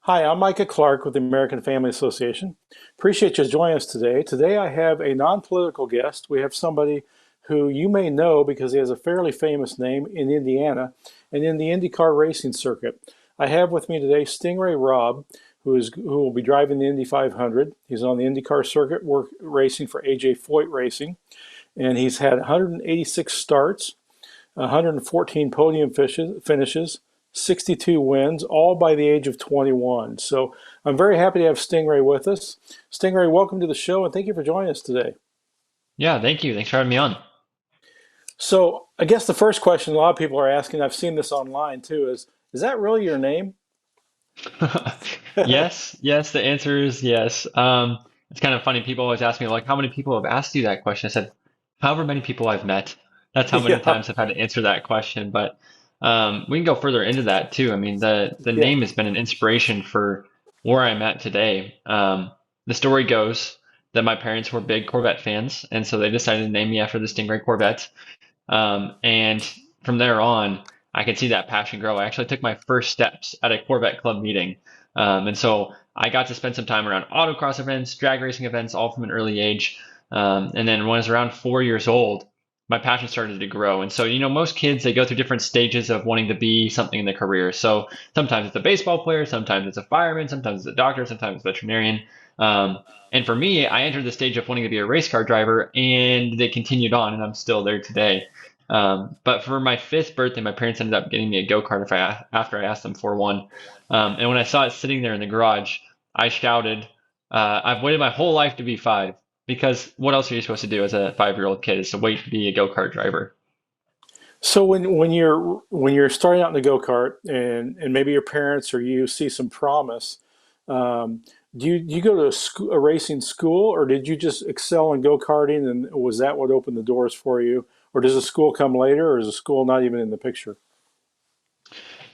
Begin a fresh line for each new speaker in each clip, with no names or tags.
Hi, I'm Micah Clark with the American Family Association. Appreciate you joining us today. Today I have a non-political guest. We have somebody who you may know because he has a fairly famous name in Indiana and in the Indy Car racing circuit. I have with me today Stingray Robb, who will be driving the Indy 500. He's on the Indy Car circuit racing for AJ Foyt Racing, and he's had 186 starts, 114 podium finishes, 62 wins, all by the age of 21. So I'm very happy to have Stingray with us. Stingray, welcome to the show, and thank you for joining us today.
Yeah, thank you. Thanks for having me on.
So I guess the first question a lot of people are asking, I've seen this online too, is that really your name?
Yes, yes, the answer is yes. It's kind of funny. People always ask me, like, how many people have asked you that question? I said, however many people I've met. That's how many
Yeah,
times I've had to answer that question. But we can go further into that too. I mean, the
yeah.
name has been an inspiration for where I'm at today. The story goes that my parents were big Corvette fans, and so they decided to name me after the Stingray Corvette. And from there on, I could see that passion grow. I actually took my first steps at a Corvette Club meeting. And so I got to spend some time around autocross events, drag racing events, all from an early age. And then when I was around 4 years old, my passion started to grow. And so, most kids, they go through different stages of wanting to be something in their career. So sometimes it's a baseball player, sometimes it's a fireman, sometimes it's a doctor, sometimes it's a veterinarian. Um, and for me, I entered the stage of wanting to be a race car driver, and they continued on, and I'm still there today. But for my fifth birthday, my parents ended up getting me a go-kart after I asked them for one. And when I saw it sitting there in the garage, I shouted, I've waited my whole life to be five. Because what else are you supposed to do as a 5-year-old kid is to wait to be a go-kart driver?
So when you're starting out in the go-kart and maybe your parents or you see some promise, um, do you go to a racing school, or did you just excel in go-karting, and was that what opened the doors for you? Or does the school come later, or is the school not even in the picture?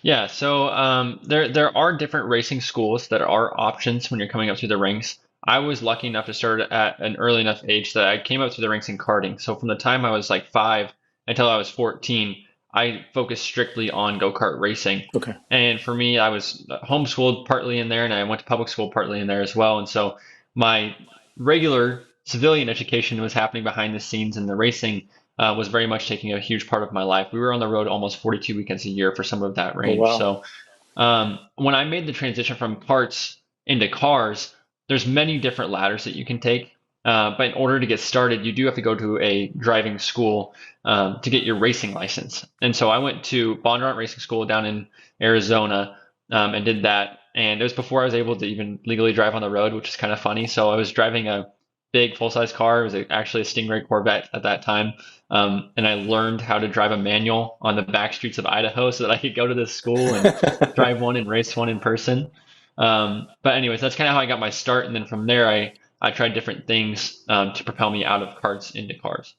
Yeah, so there are different racing schools that are options when you're coming up through the ranks. I was lucky enough to start at an early enough age that I came up through the ranks in karting. So from the time I was like five until I was 14, I focused strictly on go-kart racing.
Okay.
And for me, I was homeschooled partly in there, and I went to public school partly in there as well. And so my regular civilian education was happening behind the scenes, and the racing was very much taking a huge part of my life. We were on the road almost 42 weekends a year for some of that
Oh,
range.
wow.
So when I made the transition from karts into cars, there's many different ladders that you can take. But in order to get started, you do have to go to a driving school to get your racing license. And so I went to Bondurant Racing School down in Arizona and did that. And it was before I was able to even legally drive on the road, which is kind of funny. So I was driving a big full-size car. It was actually a Stingray Corvette at that time. And I learned how to drive a manual on the back streets of Idaho so that I could go to this school and drive one and race one in person. But anyways, that's kind of how I got my start. And then from there, I tried different things to propel me out of karts into cars.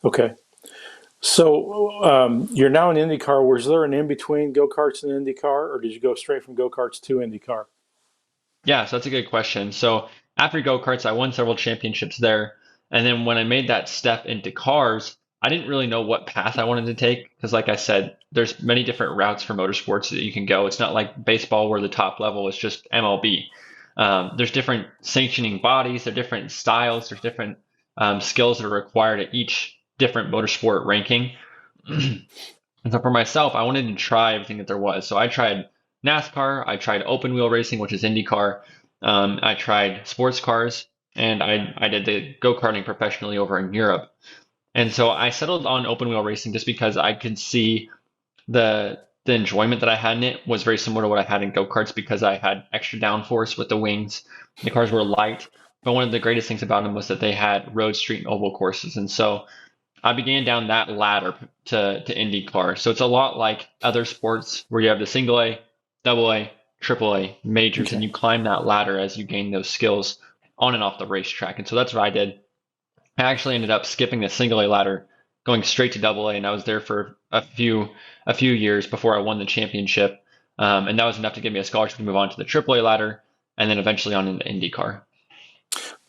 Okay. So you're now in IndyCar. Was there an in between go-karts and IndyCar, or did you go straight from go-karts to IndyCar?
Yeah, so that's a good question. So after go-karts, I won several championships there. And then when I made that step into cars, I didn't really know what path I wanted to take because, like I said, there's many different routes for motorsports that you can go. It's not like baseball where the top level is just MLB. There's different sanctioning bodies, there are different styles, there's different skills that are required at each different motorsport ranking. And so for myself, I wanted to try everything that there was. So I tried NASCAR, I tried open wheel racing, which is IndyCar. I tried sports cars, and I did the go-karting professionally over in Europe. And so I settled on open wheel racing just because I could see the enjoyment that I had in it was very similar to what I had in go-karts because I had extra downforce with the wings. The cars were light, but one of the greatest things about them was that they had road, street, and oval courses. And so I began down that ladder to IndyCar. So it's a lot like other sports where you have the single A, double A, triple A majors, and
Okay.
you climb that ladder as you gain those skills on and off the racetrack. And so that's what I did. I actually ended up skipping the single A ladder, going straight to double A, and I was there for a few years before I won the championship. And that was enough to give me a scholarship to move on to the triple A ladder, and then eventually on into IndyCar.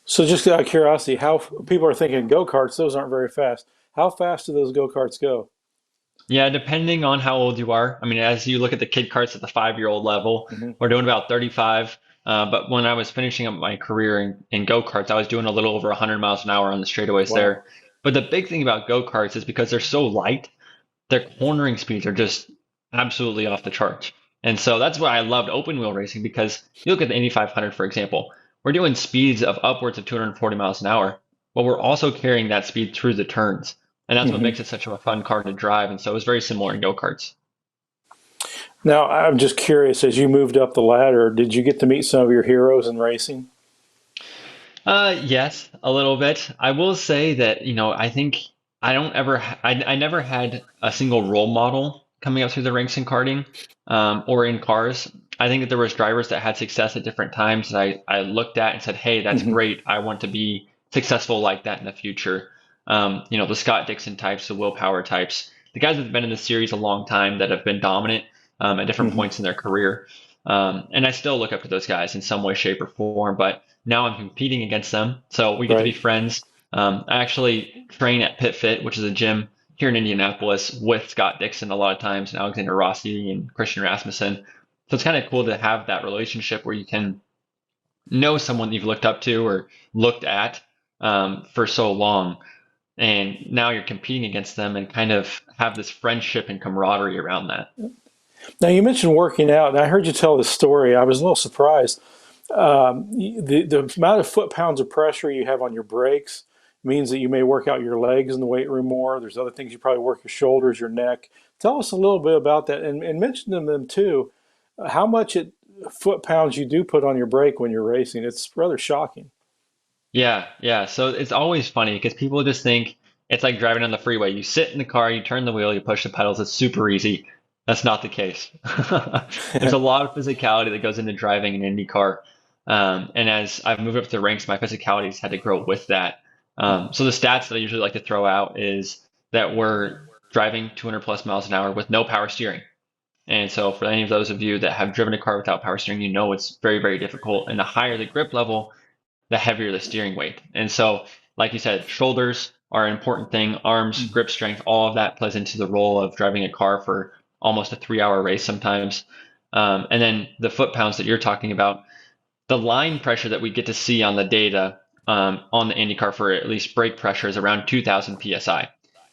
So just out of curiosity, how people are thinking go-karts, those aren't very fast. How fast do those go-karts go?
Yeah, depending on how old you are. I mean, as you look at the kid karts at the 5-year-old level,
Hmm.
we're doing about 35. But when I was finishing up my career in go-karts, I was doing a little over 100 miles an hour on the straightaways
Wow.
there. But the big thing about go-karts is because they're so light, their cornering speeds are just absolutely off the charts. And so that's why I loved open wheel racing because you look at the Indy 500, for example, we're doing speeds of upwards of 240 miles an hour, but we're also carrying that speed through the turns. And that's what
Hmm.
makes it such a fun car to drive. And so it was very similar in go-karts.
Now, I'm just curious, as you moved up the ladder, did you get to meet some of your heroes in racing?
Yes, a little bit. I will say that, I think I don't ever, I never had a single role model coming up through the ranks in karting, or in cars. I think that there was drivers that had success at different times that I looked at and said, hey, that's
Hmm.
great. I want to be successful like that in the future. The Scott Dixon types, the willpower types, the guys that have been in the series a long time that have been dominant, at different
Hmm.
points in their career. And I still look up to those guys in some way, shape, or form, but now I'm competing against them. So we get to be
Right.
friends. I actually train at Pit Fit, which is a gym here in Indianapolis with Scott Dixon a lot of times and Alexander Rossi and Christian Rasmussen. So it's kind of cool to have that relationship where you can know someone that you've looked up to or looked at, for so long. And now you're competing against them and kind of have this friendship and camaraderie around that.
Now, you mentioned working out, and I heard you tell this story. I was a little surprised. The amount of foot-pounds of pressure you have on your brakes means that you may work out your legs in the weight room more. There's other things you probably work your shoulders, your neck. Tell us a little bit about that, and mention to them too how much foot-pounds you do put on your brake when you're racing. It's rather shocking.
Yeah, yeah. So it's always funny because people just think it's like driving on the freeway. You sit in the car, you turn the wheel, you push the pedals. It's super easy. That's not the case. There's a lot of physicality that goes into driving an Indy car. And as I've moved up the ranks, my physicality's had to grow with that. So the stats that I usually like to throw out is that we're driving 200 plus miles an hour with no power steering. And so for any of those of you that have driven a car without power steering, you know it's very, very difficult. And the higher the grip level, the heavier the steering weight. And so, like you said, shoulders are an important thing, arms, grip strength, all of that plays into the role of driving a car for almost a 3 hour race sometimes. And then the foot pounds that you're talking about, the line pressure that we get to see on the data, on the IndyCar for at least brake pressure is around 2000 psi.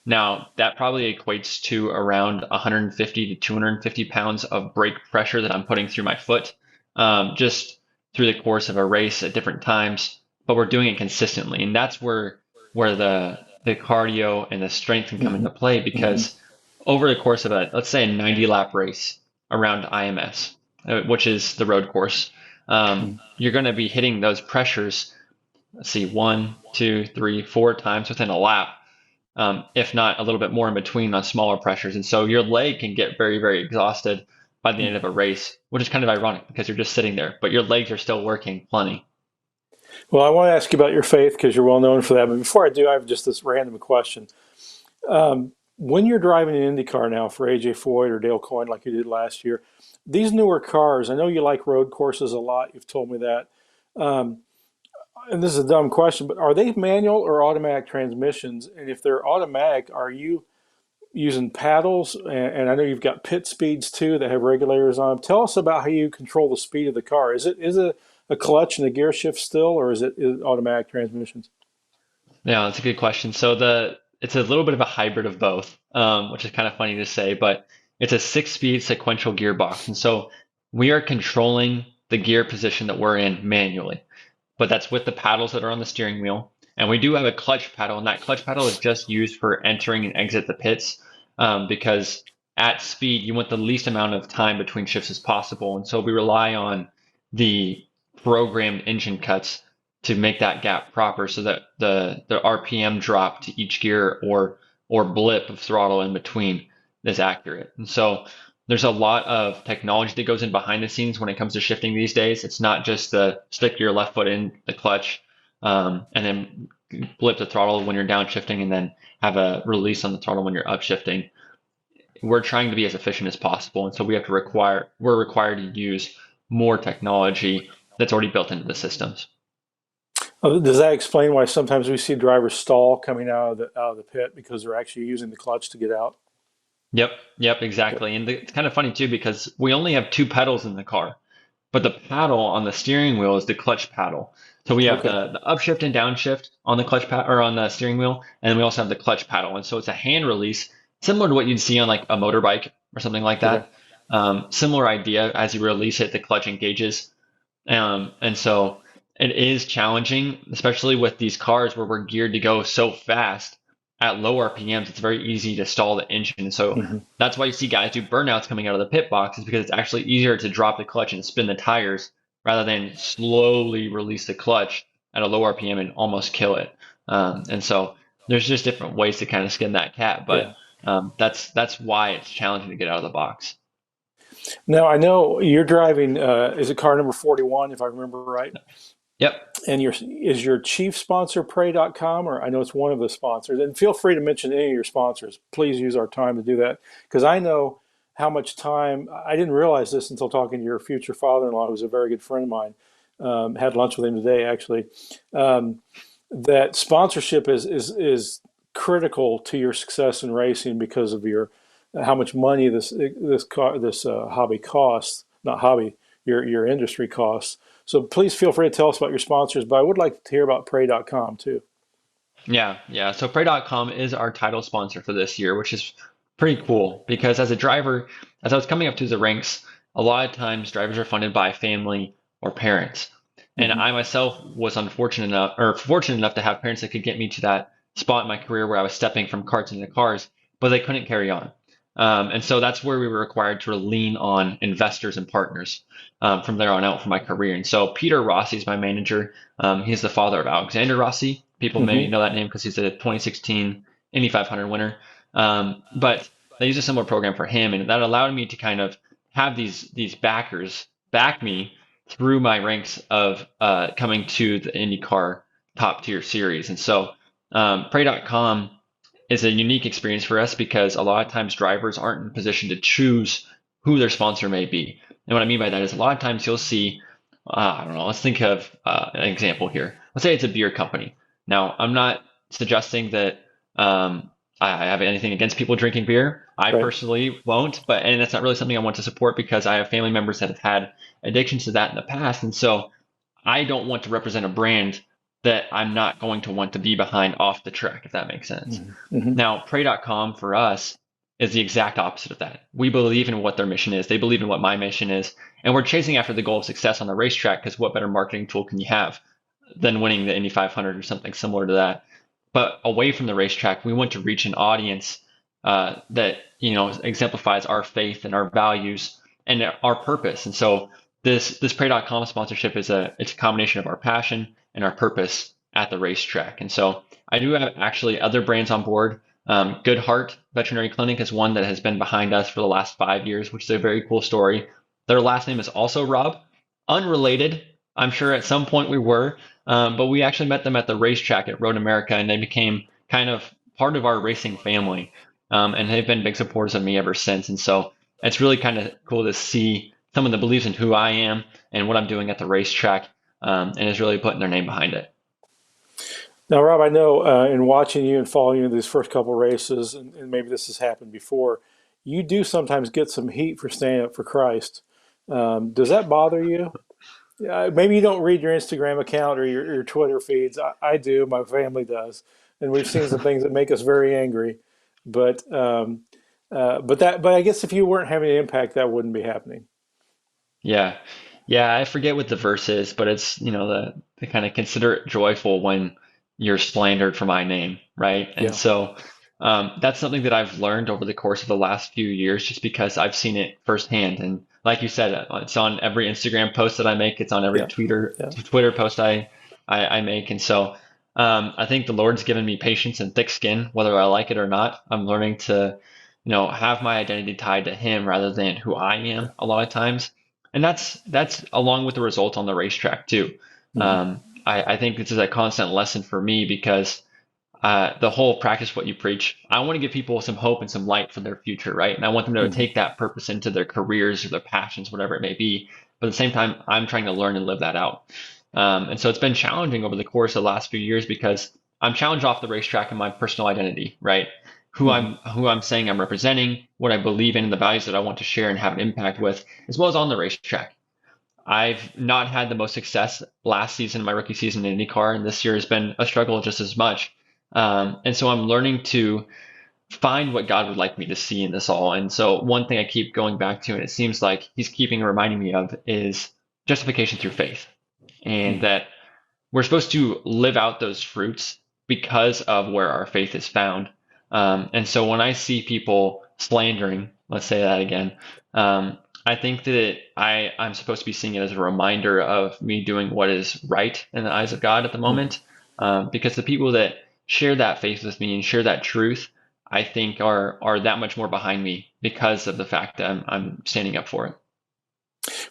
Now, that probably equates to around 150 to 250 pounds of brake pressure that I'm putting through my foot, just through the course of a race at different times. But we're doing it consistently, and that's where the cardio and the strength can come
Hmm.
into play
Hmm.
because over the course of let's say a 90 lap race around IMS, which is the road course, you're going to be hitting those pressures, let's see, one, two, three, four times within a lap, if not a little bit more in between on smaller pressures. And so your leg can get very, very exhausted by the end of a race, which is kind of ironic because you're just sitting there, but your legs are still working plenty.
Well, I want to ask you about your faith because you're well known for that. But before I do, I have just this random question. When you're driving an IndyCar now for AJ Foyt or Dale Coyne, like you did last year, these newer cars, I know you like road courses a lot. You've told me that. Um, and this is a dumb question, but are they manual or automatic transmissions? And if they're automatic, are you using paddles? And I know you've got pit speeds too that have regulators on them. Tell us about how you control the speed of the car. Is it a clutch and a gear shift still, or is it automatic transmissions?
Yeah, that's a good question. So it's a little bit of a hybrid of both, which is kind of funny to say, but it's a 6-speed sequential gearbox. And so we are controlling the gear position that we're in manually, but that's with the paddles that are on the steering wheel. And we do have a clutch paddle, and that clutch paddle is just used for entering and exit the pits, because at speed, you want the least amount of time between shifts as possible. And so we rely on the programmed engine cuts to make that gap proper so that the RPM drop to each gear or blip of throttle in between is accurate. And so there's a lot of technology that goes in behind the scenes when it comes to shifting these days. It's not just the stick your left foot in the clutch, and then blip the throttle when you're downshifting and then have a release on the throttle when you're upshifting. We're trying to be as efficient as possible, and so we're required to use more technology that's already built into the systems.
Does that explain why sometimes we see drivers stall coming out of the pit because they're actually using the clutch to get out?
Yep, yep, exactly. And it's kind of funny too because we only have two pedals in the car, but the paddle on the steering wheel is the clutch paddle. So we have
Okay.
the upshift and downshift on the clutch pad or on the steering wheel, and then we also have the clutch paddle. And so it's a hand release, similar to what you'd see on like a motorbike or something like
Okay.
that. Similar idea as you release it, the clutch engages. And so it is challenging, especially with these cars where we're geared to go so fast at low RPMs. It's very easy to stall the engine. So
Hmm.
that's why you see guys do burnouts coming out of the pit box, is because it's actually easier to drop the clutch and spin the tires rather than slowly release the clutch at a low RPM and almost kill it. And so there's just different ways to kind of skin that cat, but
Yeah.
that's why it's challenging to get out of the box.
Now I know you're driving. Is it car number 41, if I remember right?
Yep.
And is your chief sponsor Pray.com, or I know it's one of the sponsors? And feel free to mention any of your sponsors. Please use our time to do that, because I know how much time. I didn't realize this until talking to your future father-in-law, who's a very good friend of mine. Had lunch with him today, actually. Um, that sponsorship is critical to your success in racing because of your how much money this hobby costs, not hobby, your industry costs. So please feel free to tell us about your sponsors, but I would like to hear about Pray.com too.
Yeah, yeah. So Pray.com is our title sponsor for this year, which is pretty cool because as a driver, as I was coming up to the ranks, a lot of times drivers are funded by family or parents. And
Hmm.
I myself was unfortunate enough or fortunate enough to have parents that could get me to that spot in my career where I was stepping from karts into cars, but they couldn't carry on. And so that's where we were required to lean on investors and partners from there on out for my career. And so Peter Rossi is my manager. He's the father of Alexander Rossi. People may
Hmm.
know that name because he's a 2016 Indy 500 winner. But they used a similar program for him, and that allowed me to kind of have these backers back me through my ranks of coming to the Indy Car top tier series. And so Pray.com is a unique experience for us because a lot of times drivers aren't in a position to choose who their sponsor may be. And what I mean by that is a lot of times you'll see, I don't know, let's think of an example here. Let's say it's a beer company. Now, I'm not suggesting that I have anything against people drinking beer. I
Right.
personally won't, and that's not really something I want to support because I have family members that have had addictions to that in the past. And so I don't want to represent a brand that I'm not going to want to be behind off the track, if that makes sense.
Hmm. Hmm.
Now, Pray.com for us is the exact opposite of that. We believe in what their mission is. They believe in what my mission is. And we're chasing after the goal of success on the racetrack because what better marketing tool can you have than winning the Indy 500 or something similar to that? But away from the racetrack, we want to reach an audience that exemplifies our faith and our values and our purpose. And so this Pray.com sponsorship it's a combination of our passion and our purpose at the racetrack. And so I do have actually other brands on board. Good Heart Veterinary Clinic is one that has been behind us for the last 5 years, which is a very cool story. Their last name is also Robb. Unrelated, I'm sure at some point we were, but we actually met them at the racetrack at Road America, and they became kind of part of our racing family. And they've been big supporters of me ever since. And so it's really kind of cool to see someone that believes in who I am and what I'm doing at the racetrack, and is really putting their name behind it.
Now, Rob, I know in watching you and following you these first couple races, and maybe this has happened before, you do sometimes get some heat for standing up for Christ. Does that bother you? Maybe you don't read your Instagram account or your Twitter feeds. I do. My family does, and we've seen some things that make us very angry. But I guess if you weren't having an impact, that wouldn't be happening.
Yeah. Yeah, I forget what the verse is, but it's, the kind of consider it joyful when you're slandered for my name, right? And
Yeah.
so that's something that I've learned over the course of the last few years just because I've seen it firsthand. And like you said, it's on every Instagram post that I make, it's on every
Yeah. Yeah.
Twitter post I make. And so I think the Lord's given me patience and thick skin, whether I like it or not. I'm learning to, have my identity tied to Him rather than who I
Yeah.
am a lot of times. And that's along with the results on the racetrack too.
Hmm.
I think this is a constant lesson for me because the whole practice what you preach. I want to give people some hope and some light for their future, right? And I want them to
Hmm.
take that purpose into their careers or their passions, whatever it may be. But at the same time, I'm trying to learn and live that out. And so it's been challenging over the course of the last few years because I'm challenged off the racetrack in my personal identity, right? who I'm saying I'm representing, what I believe in, and the values that I want to share and have an impact with, as well as on the racetrack. I've not had the most success last season, my rookie season in Indy Car, and this year has been a struggle just as much. And so I'm learning to find what God would like me to see in this all. And so one thing I keep going back to, and it seems like he's keeping reminding me of, is justification through faith. And that we're supposed to live out those fruits because of where our faith is found. And so when I see people slandering, let's say that again, I think that I'm supposed to be seeing it as a reminder of me doing what is right in the eyes of God at the moment. Because the people that share that faith with me and share that truth, I think are that much more behind me because of the fact that I'm standing up for it.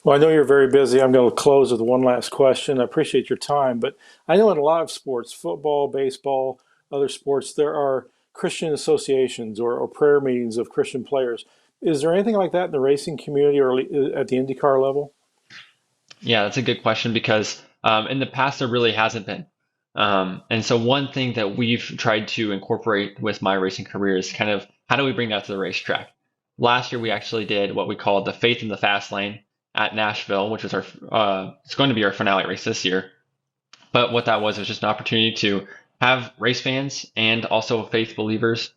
Well, I know you're very busy. I'm going to close with one last question. I appreciate your time, but I know in a lot of sports, football, baseball, other sports, there are Christian associations or prayer meetings of Christian players. Is there anything like that in the racing community or at the IndyCar level?
Yeah, that's a good question because in the past there really hasn't been. And so one thing that we've tried to incorporate with my racing career is kind of how do we bring that to the racetrack? Last year we actually did what we called the Faith in the Fast Lane at Nashville, which was it's going to be our finale race this year. But what that was just an opportunity to have race fans and also faith believers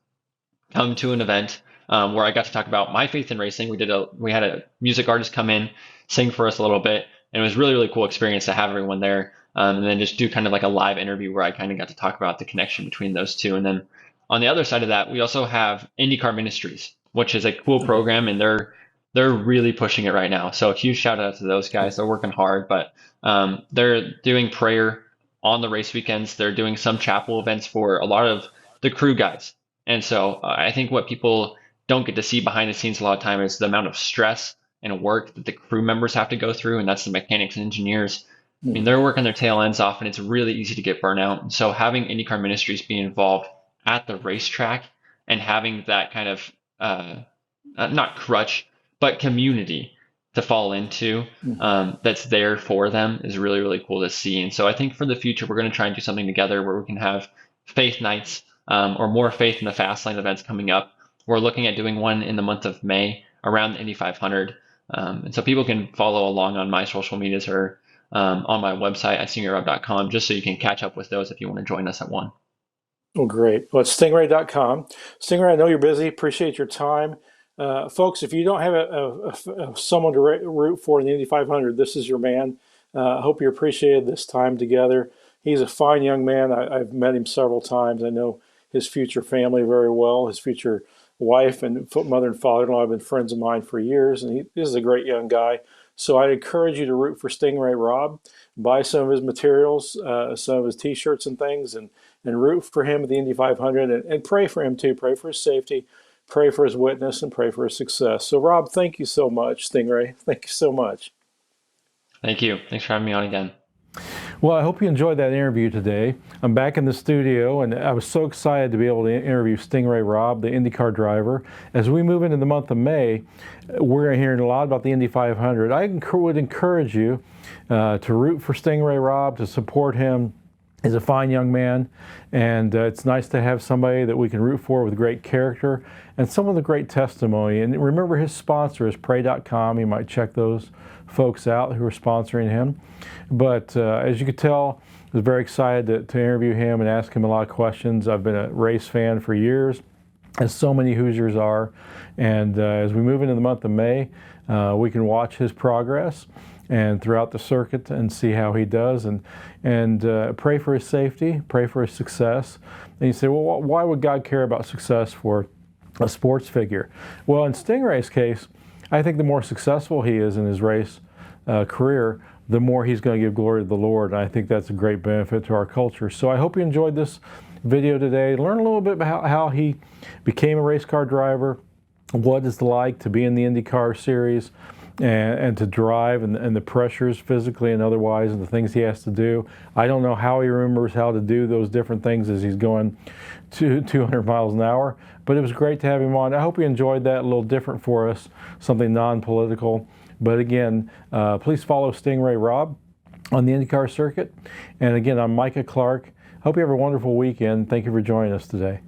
come to an event where I got to talk about my faith in racing. We had a music artist come in, sing for us a little bit, and it was really, really cool experience to have everyone there. And then just do kind of like a live interview where I kind of got to talk about the connection between those two. And then on the other side of that, we also have IndyCar Ministries, which is a cool program, and they're really pushing it right now. So a huge shout out to those guys. They're working hard, but they're doing prayer on the race weekends. They're doing some chapel events for a lot of the crew guys. And so I think what people don't get to see behind the scenes a lot of time is the amount of stress and work that the crew members have to go through, and that's the mechanics and engineers. I mean, they're working their tail ends off, and it's really easy to get burnout. And so having IndyCar Ministries be involved at the racetrack and having that kind of not crutch, but community to fall into that's there for them is really, really cool to see. And so I think for the future, we're going to try and do something together where we can have faith nights or more faith in the fast lane events coming up. We're looking at doing one in the month of May around the Indy 500. And so people can follow along on my social medias or on my website at stingrayrobb.com just so you can catch up with those if you want to join us at one.
Oh, great. Well, it's stingray.com. Stingray, I know you're busy. Appreciate your time. Folks, if you don't have someone to root for in the Indy 500, this is your man. I hope you appreciated this time together. He's a fine young man. I've met him several times. I know his future family very well. His future wife and mother and father-in-law have been friends of mine for years, and he is a great young guy. So I encourage you to root for Stingray Robb, buy some of his materials, some of his T-shirts and things, and root for him at the Indy 500, and pray for him too. Pray for his safety, pray for his witness, and pray for his success. So Robb, thank you so much. Stingray, thank you so much.
Thank you. Thanks for having me on again.
Well, I hope you enjoyed that interview today. I'm back in the studio, and I was so excited to be able to interview Stingray Robb, the IndyCar driver. As we move into the month of May, we're hearing a lot about the Indy 500. I would encourage you to root for Stingray Robb, to support him. He's a fine young man, and it's nice to have somebody that we can root for with great character and someone with a great testimony. And remember, his sponsor is pray.com. You might check those folks out who are sponsoring him. But as you could tell, I was very excited to interview him and ask him a lot of questions. I've been a race fan for years, as so many Hoosiers are. And as we move into the month of May, we can watch his progress and throughout the circuit and see how he does, and pray for his safety, pray for his success. And you say, well, why would God care about success for a sports figure? Well, in Stingray's case, I think the more successful he is in his race career, the more he's going to give glory to the Lord. And I think that's a great benefit to our culture. So I hope you enjoyed this video today. Learn a little bit about how he became a race car driver, what it's like to be in the IndyCar series, and to drive, and the pressures physically and otherwise, and the things he has to do. I don't know how he remembers how to do those different things as he's going 200 miles an hour, but it was great to have him on. I hope you enjoyed that, a little different for us, something non-political. But again, please follow Stingray Robb on the IndyCar circuit. And again, I'm Micah Clark. Hope you have a wonderful weekend. Thank you for joining us today.